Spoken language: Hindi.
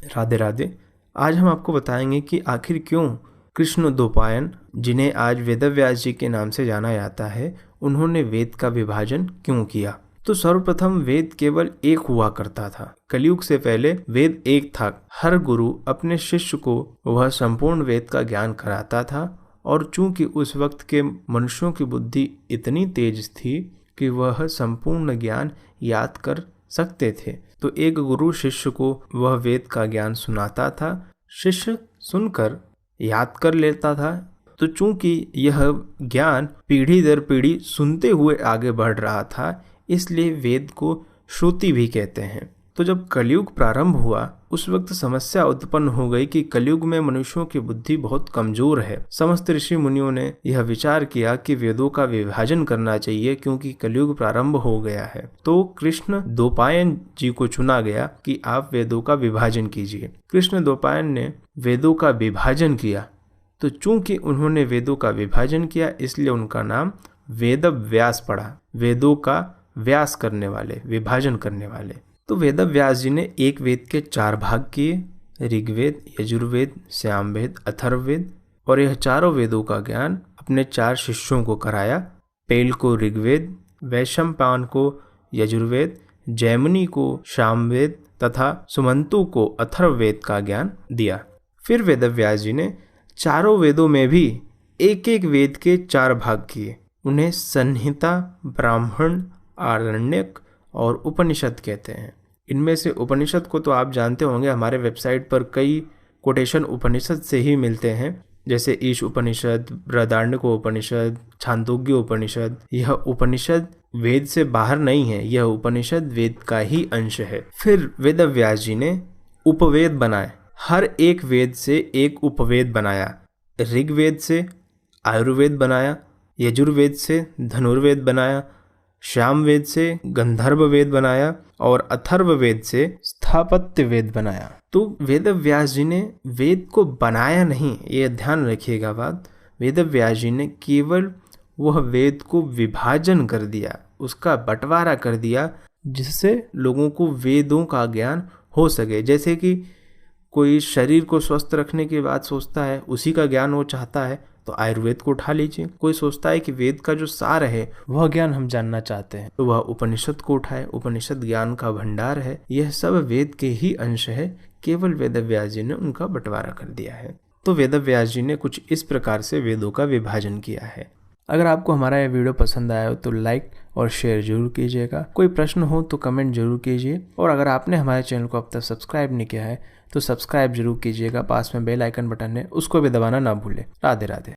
राधे राधे। आज हम आपको बताएंगे कि आखिर क्यों कृष्ण द्वैपायन, जिन्हें आज वेदव्यास जी के नाम से जाना जाता है, उन्होंने वेद का विभाजन क्यों किया। तो सर्वप्रथम वेद केवल एक हुआ करता था। कलयुग से पहले वेद एक था। हर गुरु अपने शिष्य को वह संपूर्ण वेद का ज्ञान कराता था, और चूंकि उस वक्त के मनुष्यों की बुद्धि इतनी तेज थी कि वह संपूर्ण ज्ञान याद कर सकते थे, तो एक गुरु शिष्य को वह वेद का ज्ञान सुनाता था। शिष्य सुनकर याद कर लेता था। तो चूंकि यह ज्ञान पीढ़ी दर पीढ़ी सुनते हुए आगे बढ़ रहा था, इसलिए वेद को श्रुति भी कहते हैं। तो जब कलयुग प्रारंभ हुआ, उस वक्त समस्या उत्पन्न हो गई कि कलयुग में मनुष्यों की बुद्धि बहुत कमजोर है। समस्त ऋषि मुनियों ने यह विचार किया कि वेदों का विभाजन करना चाहिए, क्योंकि कलयुग प्रारंभ हो गया है। तो कृष्ण द्वैपायन जी को चुना गया कि आप वेदों का विभाजन कीजिए। कृष्ण द्वैपायन ने वेदों का विभाजन किया। तो चूंकि उन्होंने वेदों का विभाजन किया, इसलिए उनका नाम वेद व्यास पड़ा। वेदों का व्यास करने वाले, विभाजन करने वाले। तो वेद व्यास जी ने एक वेद के 4 भाग किए, ऋग्वेद, यजुर्वेद, सामवेद, अथर्ववेद। और यह चारों वेदों का ज्ञान अपने 4 शिष्यों को कराया। पेल को ऋग्वेद, वैशंपायन को यजुर्वेद, जैमिनी को सामवेद तथा सुमंतु को अथर्ववेद का ज्ञान दिया। फिर वेद व्यास जी ने चारों वेदों में भी एक एक वेद के 4 भाग किए। उन्हें संहिता, ब्राह्मण, आरण्यक और उपनिषद कहते हैं। इनमें से उपनिषद को तो आप जानते होंगे, हमारे वेबसाइट पर कई कोटेशन उपनिषद से ही मिलते हैं, जैसे ईश उपनिषद, बृहदारण्यक उपनिषद, छांदोग्य उपनिषद। यह उपनिषद वेद से बाहर नहीं है, यह उपनिषद वेद का ही अंश है। फिर वेद व्यास जी ने उपवेद बनाए। हर एक वेद से एक उपवेद बनाया। ऋग्वेद से आयुर्वेद बनाया, यजुर्वेद से धनुर्वेद बनाया, सामवेद से गंधर्व वेद बनाया और अथर्ववेद से स्थापत्य वेद बनाया। तो वेद व्यास जी ने वेद को बनाया नहीं, ये ध्यान रखिएगा बात। वेद व्यास जी ने केवल वह वेद को विभाजन कर दिया, उसका बंटवारा कर दिया, जिससे लोगों को वेदों का ज्ञान हो सके। जैसे कि कोई शरीर को स्वस्थ रखने की बात सोचता है, उसी का ज्ञान वो चाहता है, तो आयुर्वेद को उठा लीजिए। कोई सोचता है कि वेद का जो सार है वह ज्ञान हम जानना चाहते हैं, तो वह उपनिषद को उठाए। उपनिषद ज्ञान का भंडार है, यह सब वेद के ही अंश है, केवल वेद व्यास जी ने उनका बंटवारा कर दिया है। तो वेद व्यास जी ने कुछ इस प्रकार से वेदों का विभाजन किया है। अगर आपको हमारा यह वीडियो पसंद आया हो तो लाइक और शेयर जरूर कीजिएगा। कोई प्रश्न हो तो कमेंट जरूर कीजिए, और अगर आपने हमारे चैनल को अब तक सब्सक्राइब नहीं किया है तो सब्सक्राइब जरूर कीजिएगा। पास में बेल आइकन बटन है, उसको भी दबाना ना भूलें। राधे राधे।